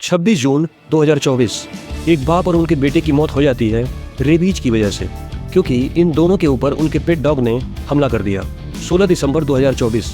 26 जून 2024 एक बाप और उनके बेटे की मौत हो जाती है रेबीज की वजह से, क्योंकि इन दोनों के ऊपर उनके पेट डॉग ने हमला कर दिया। 16 दिसंबर 2024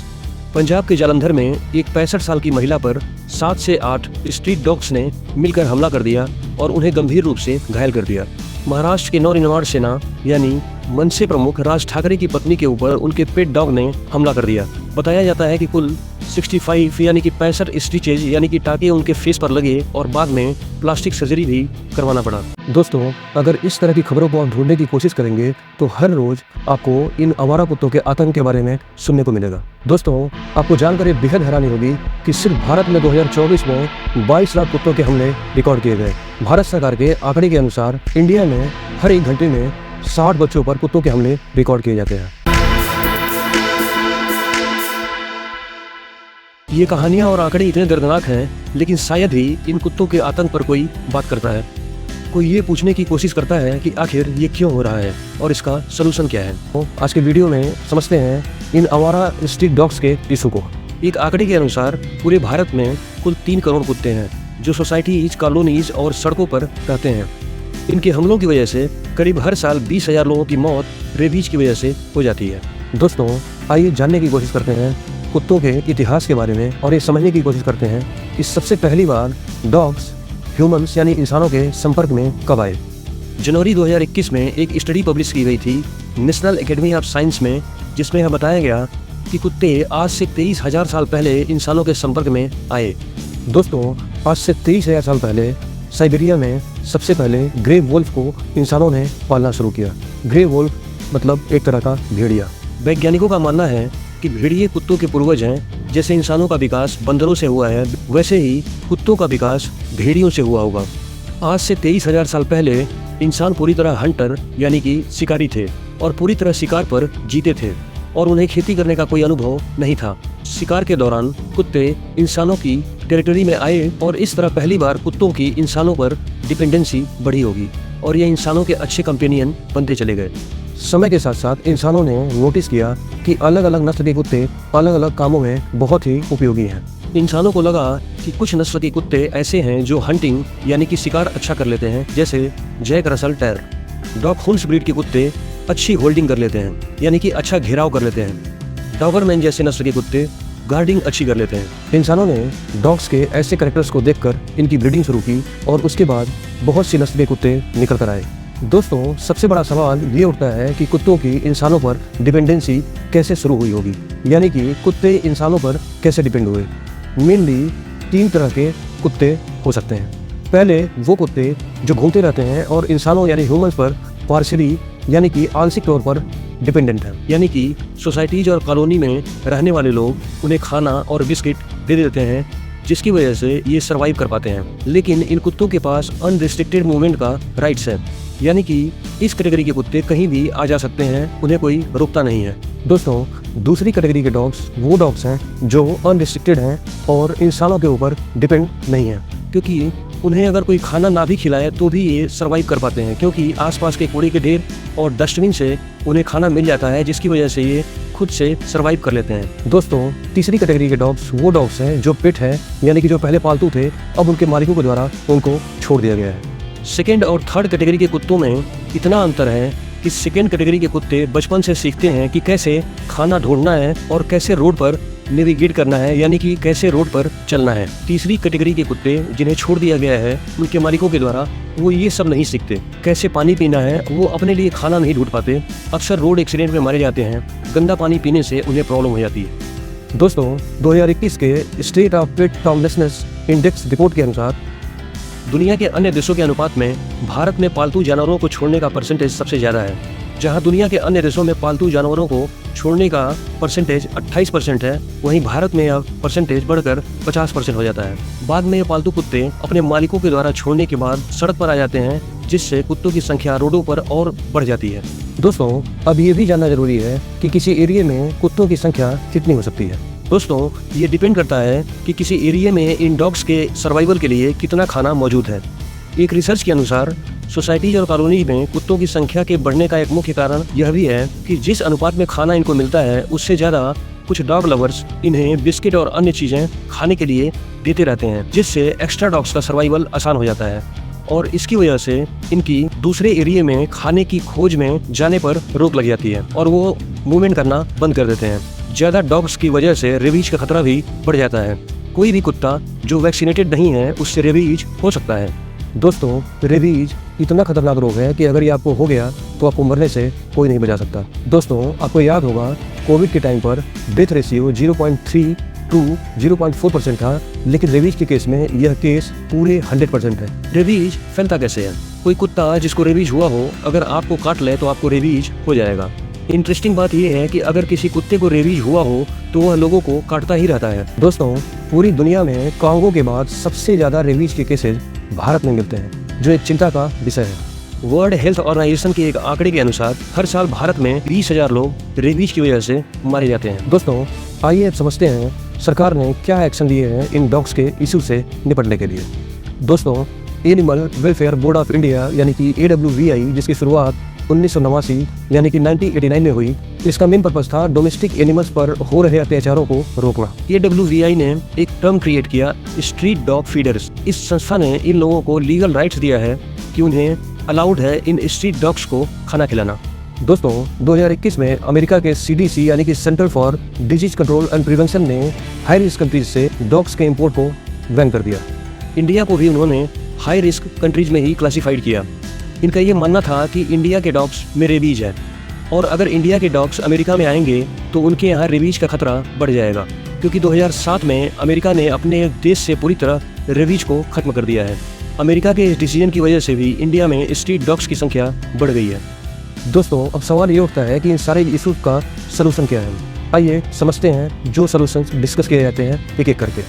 पंजाब के जालंधर में एक 65 साल की महिला पर 7 से 8 स्ट्रीट डॉग्स ने मिलकर हमला कर दिया और उन्हें गंभीर रूप से घायल कर दिया। महाराष्ट्र के नवनिर्माण सेना यानी मनसे प्रमुख राज ठाकरे की पत्नी के ऊपर उनके पेट डॉग ने हमला कर दिया। बताया जाता है कि कुल 65 यानी कि 65 स्टिचेज यानी कि टाके उनके फेस पर लगे और बाद में प्लास्टिक सर्जरी भी करवाना पड़ा। दोस्तों, अगर इस तरह की खबरों को आप ढूंढने की कोशिश करेंगे तो हर रोज आपको इन आवारा कुत्तों के आतंक के बारे में सुनने को मिलेगा। दोस्तों, आपको जानकर ये बेहद हैरानी होगी कि सिर्फ भारत में 2024 में 22 लाख कुत्तों के हमले रिकॉर्ड किए गए। भारत सरकार के आंकड़े के अनुसार इंडिया में हर एक घंटे में 60 बच्चों पर कुत्तों के हमले रिकॉर्ड किए जाते हैं। ये कहानियां और आंकड़े इतने दर्दनाक हैं, लेकिन शायद ही इन कुत्तों के आतंक पर कोई बात करता है। कोई ये पूछने की कोशिश करता है कि आखिर ये क्यों हो रहा है और इसका सलूशन क्या है। तो आज के वीडियो में समझते हैं इन आवारा स्ट्रीट डॉग्स के इशू को। एक आंकड़े के अनुसार पूरे भारत में कुल 3 करोड़ कुत्ते हैं जो सोसाइटीज, कॉलोनीज और सड़कों पर रहते हैं। इनके हमलों की वजह से करीब हर साल 20,000 लोगों की मौत रेबीज की वजह से हो जाती है। दोस्तों, आइए जानने की कोशिश करते हैं कुत्तों के इतिहास के बारे में और ये समझने की कोशिश करते हैं कि सबसे पहली बार डॉग्स ह्यूमंस यानी इंसानों के संपर्क में कब आए। जनवरी 2021 में एक स्टडी पब्लिश की गई थी नेशनल एकेडमी ऑफ साइंस में, जिसमें यह बताया गया कि कुत्ते आज से 23,000 साल पहले इंसानों के संपर्क में आए। दोस्तों, आज से 23,000 साल पहले साइबेरिया में सबसे पहले ग्रे वुल्फ को इंसानों ने पालना शुरू किया। ग्रे वुल्फ मतलब एक तरह का भेड़िया। वैज्ञानिकों का मानना है कि भेड़िए कुत्तों के पूर्वज हैं। जैसे इंसानों का विकास बंदरों से हुआ है, वैसे ही कुत्तों का विकास भेड़ियों से हुआ होगा। आज से 23,000 साल पहले इंसान पूरी तरह हंटर यानी कि शिकारी थे और पूरी तरह शिकार पर जीते थे और उन्हें खेती करने का कोई अनुभव नहीं था। शिकार के दौरान कुत्ते इंसानों की टेरिटरी में आए और इस तरह पहली बार कुत्तों की इंसानों पर डिपेंडेंसी बढ़ी होगी और ये इंसानों के अच्छे कंपेनियन बनते चले गए। समय के साथ साथ इंसानों ने नोटिस किया कि अलग अलग नस्ल के कुत्ते अलग अलग कामों में बहुत ही उपयोगी हैं। इंसानों को लगा कि कुछ नस्ल के कुत्ते ऐसे हैं जो हंटिंग यानी कि शिकार अच्छा कर लेते हैं, जैसे जैक रसल टेरर। डॉगहुंस ब्रीड के कुत्ते अच्छी होल्डिंग कर लेते हैं यानी कि अच्छा घेराव कर लेते हैं। डॉबरमैन जैसे नस्ल के कुत्ते गार्डिंग अच्छी कर लेते हैं। इंसानों ने डॉग्स के ऐसे कैरेक्टर्स को देखकर इनकी ब्रीडिंग शुरू की और उसके बाद बहुत सी नस्ल के कुत्ते निकल कर आए। दोस्तों, सबसे बड़ा सवाल ये उठता है कि कुत्तों की इंसानों पर डिपेंडेंसी कैसे शुरू हुई होगी, यानी कि कुत्ते इंसानों पर कैसे डिपेंड हुए। मेनली 3 तरह के कुत्ते हो सकते हैं। पहले वो कुत्ते जो घूमते रहते हैं और इंसानों यानी ह्यूमंस पर पार्शियली यानी कि आंशिक तौर पर डिपेंडेंट है, यानी कि सोसाइटीज और कॉलोनी में रहने वाले लोग उन्हें खाना और बिस्किट दे देते हैं, जिसकी वजह से ये सर्वाइव कर पाते हैं। लेकिन इन कुत्तों के पास अनरिस्ट्रिक्टेड मूवमेंट का राइट्स है, यानी कि इस कैटेगरी के कुत्ते कहीं भी आ जा सकते हैं, उन्हें कोई रोकता नहीं है। दोस्तों, दूसरी कैटेगरी के डॉग्स वो डॉग्स हैं जो अनरिस्ट्रिक्टेड हैं और इंसानों के ऊपर डिपेंड नहीं है, क्योंकि उन्हें अगर कोई खाना ना भी खिलाए तो भी ये सर्वाइव कर पाते हैं, क्योंकि आसपास के कूड़े के ढेर और डस्टबिन से उन्हें खाना मिल जाता है, जिसकी वजह से ये खुद से सर्वाइव कर लेते हैं। दोस्तों, तीसरी कैटेगरी के डॉग्स वो डॉग्स हैं जो पेट है, यानी कि जो पहले पालतू थे अब उनके मालिकों के द्वारा उनको छोड़ दिया गया है। सेकेंड और थर्ड कैटेगरी के कुत्तों में इतना अंतर है कि सेकेंड कैटेगरी के कुत्ते बचपन से सीखते हैं कि कैसे खाना ढूंढना है और कैसे रोड पर नेविगेट करना है, यानी कि कैसे रोड पर चलना है। तीसरी कैटेगरी के कुत्ते जिन्हें छोड़ दिया गया है उनके मालिकों के द्वारा, वो ये सब नहीं सीखते। कैसे पानी पीना है, वो अपने लिए खाना नहीं ढूंढ पाते, अक्सर रोड एक्सीडेंट में मारे जाते हैं। गंदा पानी पीने से उन्हें प्रॉब्लम हो जाती है। दोस्तों, 2021 के state of pet homelessness index report के अनुसार दुनिया के अन्य देशों के अनुपात में भारत में पालतू जानवरों को छोड़ने का परसेंटेज सबसे ज़्यादा है। जहां दुनिया के अन्य देशों में पालतू जानवरों को छोड़ने का परसेंटेज 28% है, वहीं भारत में यह परसेंटेज बढ़कर 50% हो जाता है। बाद में ये पालतू कुत्ते अपने मालिकों के द्वारा छोड़ने के बाद सड़क पर आ जाते हैं, जिससे कुत्तों की संख्या रोडों पर और बढ़ जाती है। दोस्तों, अब ये भी जानना जरूरी है कि किसी एरिया में कुत्तों की संख्या कितनी हो सकती है। दोस्तों, ये डिपेंड करता है कि किसी एरिया में इन डॉग्स के सर्वाइवल के लिए कितना खाना मौजूद है। एक रिसर्च के अनुसार सोसाइटीज और कॉलोनी में कुत्तों की संख्या के बढ़ने का एक मुख्य कारण यह भी है कि जिस अनुपात में खाना इनको मिलता है उससे ज़्यादा कुछ डॉग लवर्स इन्हें बिस्किट और अन्य चीज़ें खाने के लिए देते रहते हैं, जिससे एक्स्ट्रा डॉग्स का सर्वाइवल आसान हो जाता है और इसकी वजह से इनकी दूसरे एरिया में खाने की खोज में जाने पर रोक लग जाती है और वो मूवमेंट करना बंद कर देते हैं। ज़्यादा डॉग्स की वजह से रेबीज का खतरा भी बढ़ जाता है। कोई भी कुत्ता जो वैक्सीनेटेड नहीं है उससे रेबीज हो सकता है। दोस्तों, रेबीज इतना खतरनाक रोग है कि अगर ये आपको हो गया तो आपको मरने से कोई नहीं बचा सकता। दोस्तों, आपको याद होगा कोविड के टाइम पर डेथ रेशियो 0.3 टू 0.4% था, लेकिन रेबीज के केस में यह केस पूरे 100% है। रेबीज फैलता कैसे है? कोई कुत्ता जिसको रेबीज हुआ हो अगर आपको काट ले तो आपको रेबीज हो जाएगा। इंटरेस्टिंग बात यह है कि अगर किसी कुत्ते को रेबीज हुआ हो तो वह लोगों को काटता ही रहता है। दोस्तों, पूरी दुनिया में कांगो के बाद सबसे ज़्यादा रेबीज के केसेज भारत में मिलते हैं, जो एक चिंता का विषय है। वर्ल्ड हेल्थ ऑर्गेनाइजेशन के एक आंकड़े के अनुसार हर साल भारत में 20,000 लोग रेबीज की वजह से मारे जाते हैं। दोस्तों, आइए अब समझते हैं सरकार ने क्या एक्शन लिए हैं इन डॉग्स के इशू से निपटने के लिए। दोस्तों, animal welfare board of India यानी कि AWVI, जिसकी शुरुआत 1989 यानी कि 1989 में हुई, इसका मेन पर्पस था डोमेस्टिक एनिमल्स पर हो रहे अत्याचारों को रोकना। AWVI ने एक टर्म क्रिएट किया, स्ट्रीट डॉग फीडर्स। इस संस्था ने इन लोगों को लीगल राइट्स दिया है कि उन्हें अलाउड है इन स्ट्रीट डॉग्स को खाना खिलाना। दोस्तों, 2021 में अमेरिका के CDC यानी कि centre for disease control and prevention ने हाई रिस्क कंट्रीज से डॉग्स के इंपोर्ट को बैन कर दिया। इंडिया को भी उन्होंने हाई रिस्क कंट्रीज में ही क्लासिफाइड किया। इनका ये मानना था कि इंडिया के डॉग्स में रेबीज है और अगर इंडिया के डॉग्स अमेरिका में आएंगे तो उनके यहाँ रेबीज का खतरा बढ़ जाएगा, क्योंकि 2007 में अमेरिका ने अपने देश से पूरी तरह रेबीज को खत्म कर दिया है। अमेरिका के इस डिसीजन की वजह से भी इंडिया में स्ट्रीट डॉग्स की संख्या बढ़ गई है। दोस्तों, अब सवाल ये उठता है कि इन सारे इशूज का सलूशन क्या है। आइए समझते हैं जो सलूशन डिस्कस किए जाते हैं एक एक करके।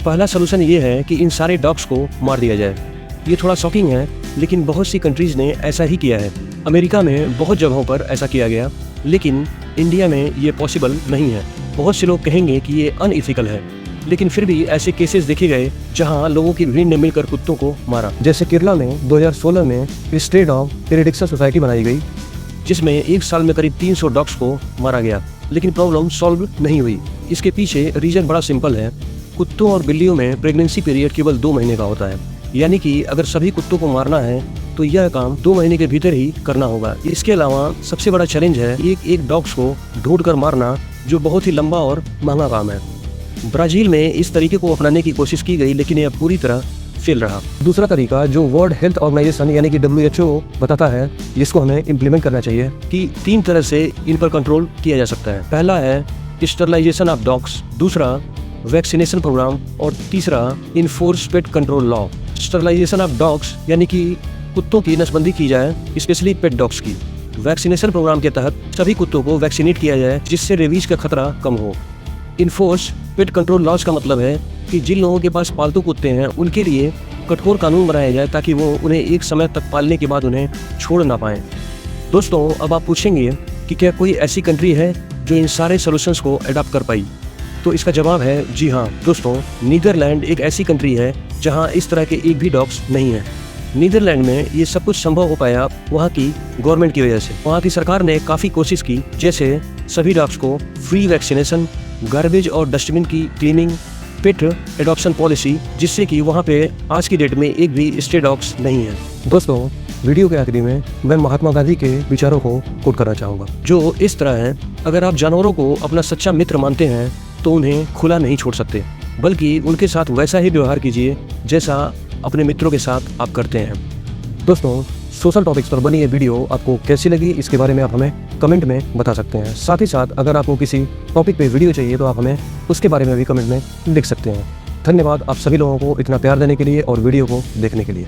पहला सलूशन ये है कि इन सारे डॉग्स को मार दिया जाए। ये थोड़ा शॉकिंग है, लेकिन बहुत सी कंट्रीज ने ऐसा ही किया है। अमेरिका में बहुत जगहों पर ऐसा किया गया, लेकिन इंडिया में ये पॉसिबल नहीं है। बहुत से लोग कहेंगे कि ये अनइथिकल है, लेकिन फिर भी ऐसे केसेस देखे गए जहां लोगों की भीड़ ने मिलकर कुत्तों को मारा। जैसे केरला में 2016 में स्ट्रे डॉग इरेडिक्शन सोसाइटी बनाई गई, जिसमें एक साल में करीब 300 डॉग्स को मारा गया, लेकिन प्रॉब्लम सॉल्व नहीं हुई। इसके पीछे रीजन बड़ा सिंपल है। कुत्तों और बिल्लियों में प्रेगनेंसी पीरियड केवल 2 महीने का होता है, यानी कि अगर सभी कुत्तों को मारना है तो यह काम 2 महीने के भीतर ही करना होगा। इसके अलावा सबसे बड़ा चैलेंज है एक डॉग्स को ढूंढ कर मारना, जो बहुत ही लंबा और महंगा काम है। ब्राजील में इस तरीके को अपनाने की कोशिश की गई, लेकिन यह पूरी तरह फेल रहा। दूसरा तरीका जो वर्ल्ड हेल्थ ऑर्गेनाइजेशन यानी कि WHO बताता है, जिसको हमें इम्प्लीमेंट करना चाहिए, कि 3 तरह से इन पर कंट्रोल किया जा सकता है। पहला है स्टरलाइजेशन ऑफ डॉग्स, दूसरा वैक्सीनेशन प्रोग्राम और तीसरा enforce pet control law. Sterilisation of dogs यानी कि कुत्तों की नसबंदी की जाए, स्पेशली पेट डॉग्स की। वैक्सीनेशन प्रोग्राम के तहत सभी कुत्तों को वैक्सीनेट किया जाए, जिससे रेबीज का खतरा कम हो। इनफोर्स पेट कंट्रोल लॉज का मतलब है कि जिन लोगों के पास पालतू कुत्ते हैं उनके लिए कठोर कानून बनाया जाए, ताकि वो उन्हें एक समय तक पालने के बाद उन्हें छोड़ ना पाएं। दोस्तों, अब आप पूछेंगे कि क्या कोई ऐसी कंट्री है जो इन सारे सोल्यूशंस को अडॉप्ट कर पाई? तो इसका जवाब है जी हाँ। दोस्तों, नीदरलैंड एक ऐसी कंट्री है जहाँ इस तरह के एक भी डॉग्स नहीं है। नीदरलैंड में ये सब कुछ संभव हो पाया वहाँ की गवर्नमेंट की वजह से। वहाँ की सरकार ने काफ़ी कोशिश की, जैसे सभी डॉग्स को फ्री वैक्सीनेशन, गार्बेज और डस्टबिन की क्लीनिंग, पेट एडॉप्शन पॉलिसी, जिससे कि वहाँ पे आज की डेट में एक भी स्ट्रे डॉग्स नहीं है। दोस्तों, वीडियो के आखिरी में मैं महात्मा गांधी के विचारों को कोट करना चाहूँगा, जो इस तरह है: अगर आप जानवरों को अपना सच्चा मित्र मानते हैं तो उन्हें खुला नहीं छोड़ सकते, बल्कि उनके साथ वैसा ही व्यवहार कीजिए जैसा अपने मित्रों के साथ आप करते हैं। दोस्तों, सोशल टॉपिक्स पर बनी ये वीडियो आपको कैसी लगी, इसके बारे में आप हमें कमेंट में बता सकते हैं। साथ ही साथ अगर आपको किसी टॉपिक पे वीडियो चाहिए तो आप हमें उसके बारे में भी कमेंट में लिख सकते हैं। धन्यवाद आप सभी लोगों को इतना प्यार देने के लिए और वीडियो को देखने के लिए।